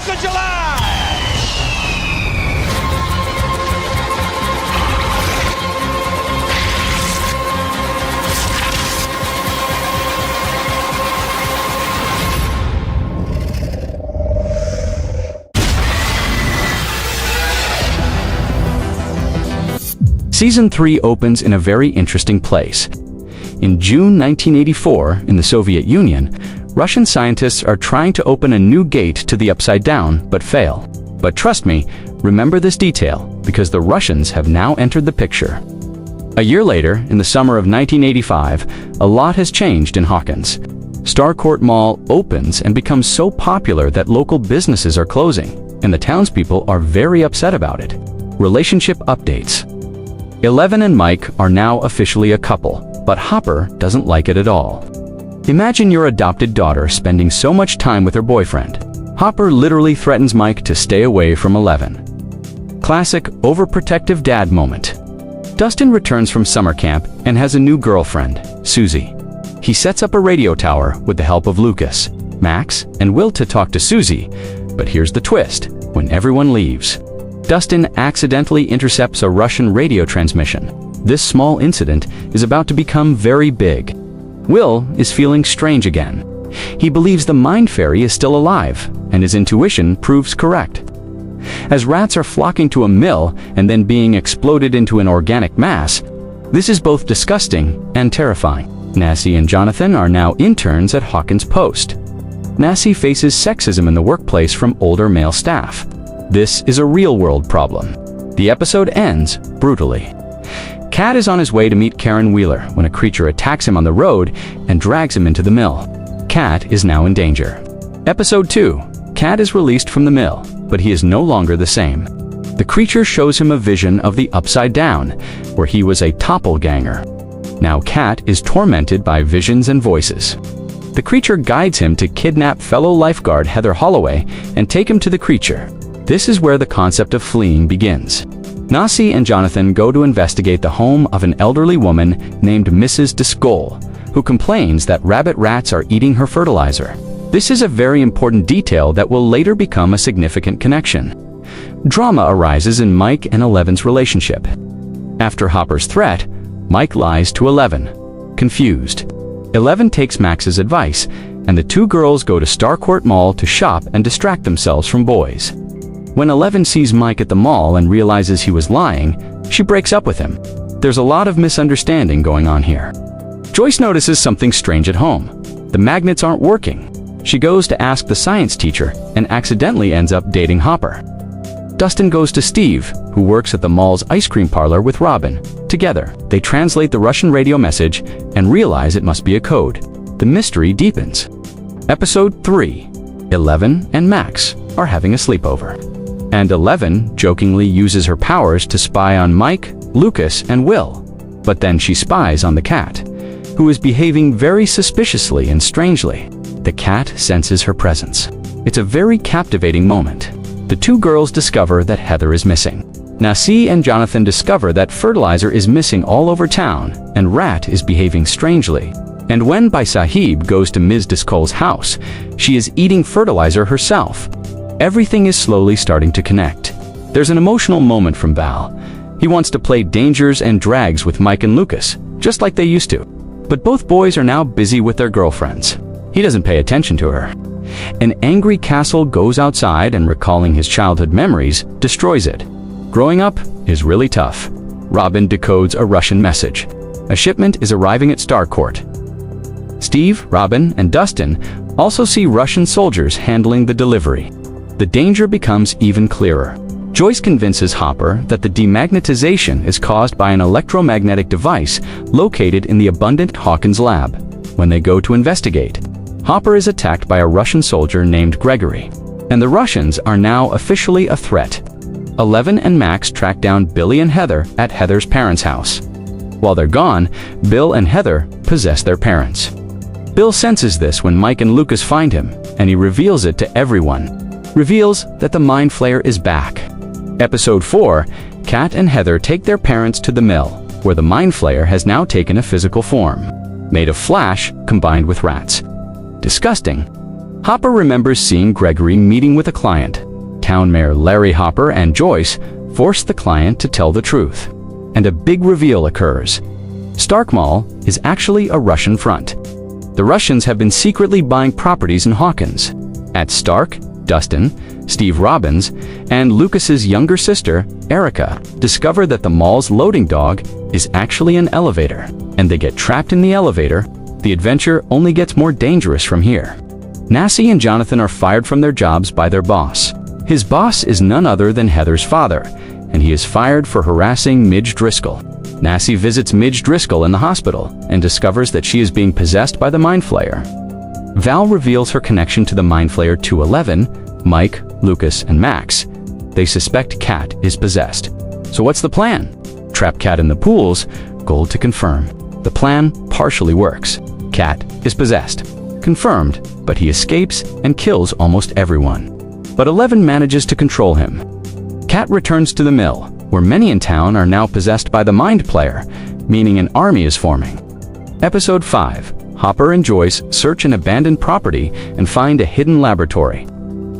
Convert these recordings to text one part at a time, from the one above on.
of July! Season 3 opens in a very interesting place. In June 1984, in the Soviet Union, Russian scientists are trying to open a new gate to the Upside Down, but fail. But trust me, remember this detail, because the Russians have now entered the picture. A year later, in the summer of 1985, a lot has changed in Hawkins. Starcourt Mall opens and becomes so popular that local businesses are closing, and the townspeople are very upset about it. Relationship updates. 11 and Mike are now officially a couple, but Hopper doesn't like it at all. Imagine your adopted daughter spending so much time with her boyfriend. Hopper literally threatens Mike to stay away from 11. Classic overprotective dad moment. Dustin returns from summer camp and has a new girlfriend, Susie. He sets up a radio tower with the help of Lucas, Max, and Will to talk to Susie, but here's the twist: when everyone leaves, Dustin accidentally intercepts a Russian radio transmission. This small incident is about to become very big. Will is feeling strange again. He believes the Mind Fairy is still alive, and his intuition proves correct. As rats are flocking to a mill and then being exploded into an organic mass, this is both disgusting and terrifying. Nassie and Jonathan are now interns at Hawkins Post. Nassie faces sexism in the workplace from older male staff. This is a real-world problem. The episode ends brutally. Cat is on his way to meet Karen Wheeler when a creature attacks him on the road and drags him into the mill. Cat is now in danger. Episode 2. Cat is released from the mill, but he is no longer the same. The creature shows him a vision of the Upside Down, where he was a doppelganger. Now Cat is tormented by visions and voices. The creature guides him to kidnap fellow lifeguard Heather Holloway and take him to the creature. This is where the concept of fleeing begins. Nassie and Jonathan go to investigate the home of an elderly woman named Mrs. Discole, who complains that rabbit rats are eating her fertilizer. This is a very important detail that will later become a significant connection. Drama arises in Mike and Eleven's relationship. After Hopper's threat, Mike lies to 11. Confused, 11 takes Max's advice, and the two girls go to Starcourt Mall to shop and distract themselves from boys. When 11 sees Mike at the mall and realizes he was lying, she breaks up with him. There's a lot of misunderstanding going on here. Joyce notices something strange at home. The magnets aren't working. She goes to ask the science teacher and accidentally ends up dating Hopper. Dustin goes to Steve, who works at the mall's ice cream parlor with Robin. Together, they translate the Russian radio message and realize it must be a code. The mystery deepens. Episode 3. 11 and Max are having a sleepover. And 11 jokingly uses her powers to spy on Mike, Lucas, and Will. But then she spies on the cat, who is behaving very suspiciously and strangely. The cat senses her presence. It's a very captivating moment. The two girls discover that Heather is missing. Nassie and Jonathan discover that fertilizer is missing all over town, and Rat is behaving strangely. And when Sahib goes to Ms. Discole's house, she is eating fertilizer herself. Everything is slowly starting to connect. There's an emotional moment from Val. He wants to play Dangers and Drags with Mike and Lucas, just like they used to. But both boys are now busy with their girlfriends. He doesn't pay attention to her. An angry Castle goes outside and, recalling his childhood memories, destroys it. Growing up is really tough. Robin decodes a Russian message. A shipment is arriving at Starcourt. Steve, Robin, and Dustin also see Russian soldiers handling the delivery. The danger becomes even clearer. Joyce convinces Hopper that the demagnetization is caused by an electromagnetic device located in the abundant Hawkins lab. When they go to investigate, Hopper is attacked by a Russian soldier named Gregory, and the Russians are now officially a threat. 11 and Max track down Billy and Heather at Heather's parents' house. While they're gone, Bill and Heather possess their parents. Bill senses this when Mike and Lucas find him, and he reveals it to everyone. Reveals that the Mind Flayer is back. Episode 4, Kat and Heather take their parents to the mill, where the Mind Flayer has now taken a physical form, made of flash combined with rats. Disgusting. Hopper remembers seeing Gregory meeting with a client. Town Mayor Larry Hopper and Joyce force the client to tell the truth, and a big reveal occurs. Starcourt Mall is actually a Russian front. The Russians have been secretly buying properties in Hawkins. At Stark, Dustin, Steve Robbins, and Lucas's younger sister, Erica, discover that the mall's loading dog is actually an elevator, and they get trapped in the elevator. The adventure only gets more dangerous from here. Nassie and Jonathan are fired from their jobs by their boss. His boss is none other than Heather's father, and he is fired for harassing Midge Driscoll. Nassie visits Midge Driscoll in the hospital and discovers that she is being possessed by the Mind Flayer. Val reveals her connection to the Mind Flayer to 11, Mike, Lucas, and Max. They suspect Kat is possessed. So what's the plan? Trap Kat in the pools, gold to confirm. The plan partially works. Kat is possessed. Confirmed, but he escapes and kills almost everyone. But 11 manages to control him. Kat returns to the mill, where many in town are now possessed by the Mind Flayer, meaning an army is forming. Episode 5. Hopper and Joyce search an abandoned property and find a hidden laboratory.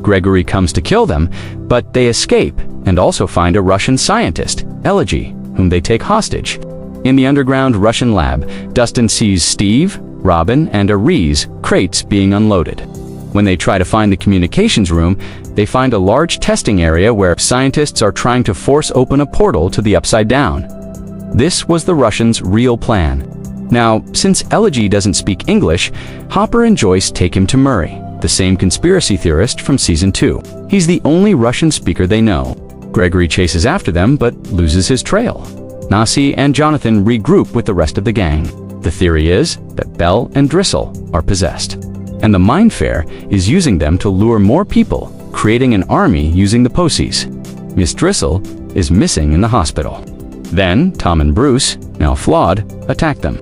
Gregory comes to kill them, but they escape and also find a Russian scientist, Elegy, whom they take hostage. In the underground Russian lab, Dustin sees Steve, Robin, and Aries crates being unloaded. When they try to find the communications room, they find a large testing area where scientists are trying to force open a portal to the Upside Down. This was the Russians' real plan. Now, since Elegy doesn't speak English, Hopper and Joyce take him to Murray, the same conspiracy theorist from Season 2. He's the only Russian speaker they know. Gregory chases after them but loses his trail. Nassie and Jonathan regroup with the rest of the gang. The theory is that Belle and Driscoll are possessed, and the Mind Flayer is using them to lure more people, creating an army using the posies. Miss Driscoll is missing in the hospital. Then Tom and Bruce, now flawed, attack them.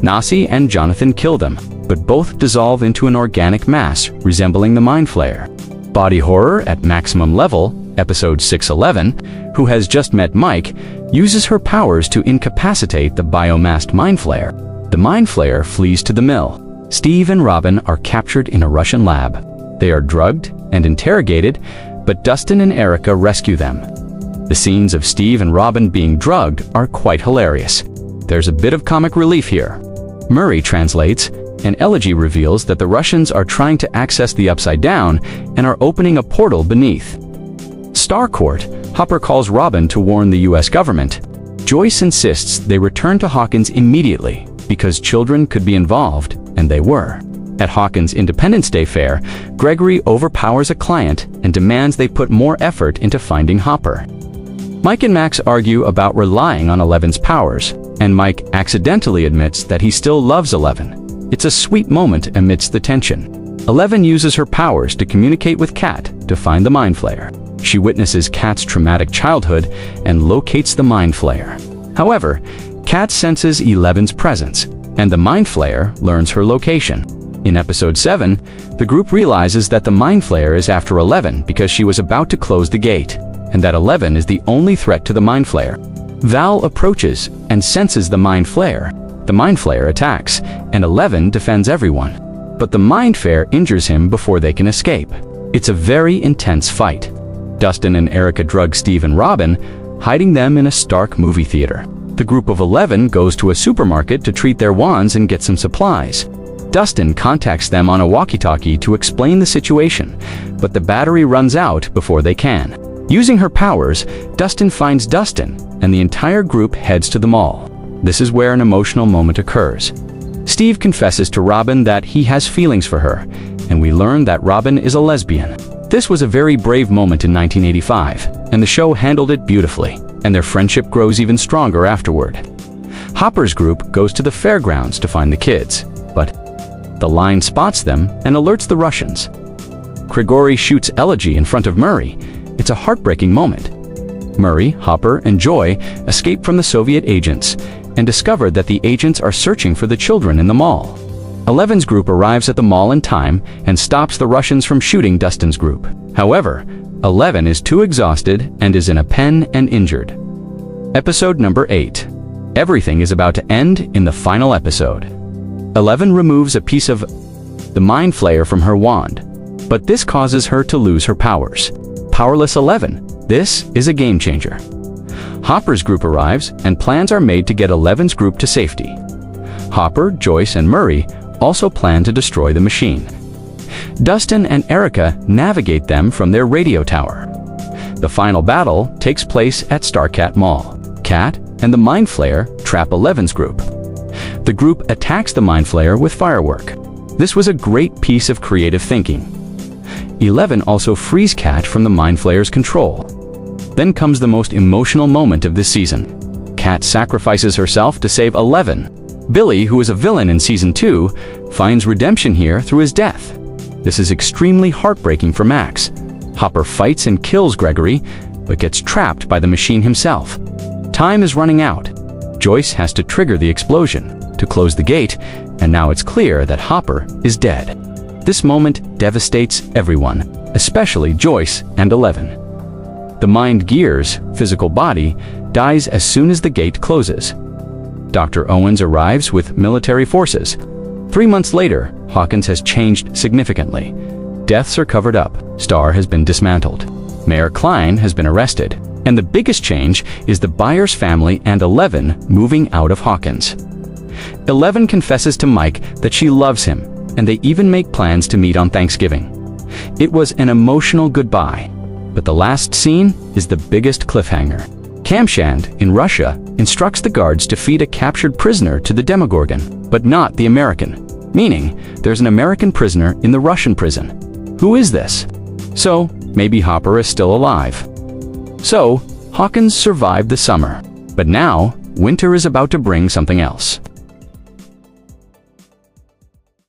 Nassie and Jonathan kill them, but both dissolve into an organic mass resembling the Mind Flayer. Body horror at maximum level, episode 611, who has just met Mike, uses her powers to incapacitate the biomassed Mind Flayer. The Mind Flayer flees to the mill. Steve and Robin are captured in a Russian lab. They are drugged and interrogated, but Dustin and Erica rescue them. The scenes of Steve and Robin being drugged are quite hilarious. There's a bit of comic relief here. Murray translates, and Elegy reveals that the Russians are trying to access the Upside Down and are opening a portal beneath. Starcourt, Hopper calls Robin to warn the US government. Joyce insists they return to Hawkins immediately because children could be involved, and they were. At Hawkins' Independence Day fair, Gregory overpowers a client and demands they put more effort into finding Hopper. Mike and Max argue about relying on Eleven's powers, and Mike accidentally admits that he still loves Eleven. It's a sweet moment amidst the tension. Eleven uses her powers to communicate with Kat to find the Mind Flayer. She witnesses Kat's traumatic childhood and locates the Mind Flayer. However, Kat senses Eleven's presence, and the Mind Flayer learns her location. In episode 7, the group realizes that the Mind Flayer is after 11 because she was about to close the gate, and that 11 is the only threat to the Mind Flayer. Val approaches and senses the Mind Flayer. The Mind Flayer attacks, and 11 defends everyone. But the Mind Flayer injures him before they can escape. It's a very intense fight. Dustin and Erica drug Steve and Robin, hiding them in a Stark movie theater. The group of 11 goes to a supermarket to treat their wands and get some supplies. Dustin contacts them on a walkie-talkie to explain the situation, but the battery runs out before they can. Using her powers, Dustin finds Dustin, and the entire group heads to the mall. This is where an emotional moment occurs. Steve confesses to Robin that he has feelings for her, and we learn that Robin is a lesbian. This was a very brave moment in 1985, and the show handled it beautifully, and their friendship grows even stronger afterward. Hopper's group goes to the fairgrounds to find the kids, but the line spots them and alerts the Russians. Gregory shoots Elegy in front of Murray. It's a heartbreaking moment. Murray, Hopper, and Joy escape from the Soviet agents and discover that the agents are searching for the children in the mall. Eleven's group arrives at the mall in time and stops the Russians from shooting Dustin's group. However, 11 is too exhausted and is in a pen and injured. Episode number 8. Everything is about to end in the final episode. 11 removes a piece of the Mind Flayer from her wand. But this causes her to lose her powers. Powerless 11. This is a game changer. Hopper's group arrives, and plans are made to get 11's group to safety. Hopper, Joyce, and Murray also plan to destroy the machine. Dustin and Erica navigate them from their radio tower. The final battle takes place at Starcourt Mall. Cat and the Mind Flayer trap 11's group. The group attacks the Mind Flayer with firework. This was a great piece of creative thinking. 11 also frees Cat from the Mind Flayer's control. Then comes the most emotional moment of this season. Cat sacrifices herself to save 11. Billy, who is a villain in Season 2, finds redemption here through his death. This is extremely heartbreaking for Max. Hopper fights and kills Gregory, but gets trapped by the machine himself. Time is running out. Joyce has to trigger the explosion to close the gate, and now it's clear that Hopper is dead. This moment devastates everyone, especially Joyce and 11. The Mind Gear's physical body dies as soon as the gate closes. Dr. Owens arrives with military forces. 3 months later, Hawkins has changed significantly. Deaths are covered up. Star has been dismantled. Mayor Klein has been arrested. And the biggest change is the Byers family and 11 moving out of Hawkins. 11 confesses to Mike that she loves him, and they even make plans to meet on Thanksgiving. It was an emotional goodbye, but the last scene is the biggest cliffhanger. Kamshand, in Russia, instructs the guards to feed a captured prisoner to the Demogorgon, but not the American, meaning there's an American prisoner in the Russian prison. Who is this? So, maybe Hopper is still alive. So, Hawkins survived the summer, but now, winter is about to bring something else.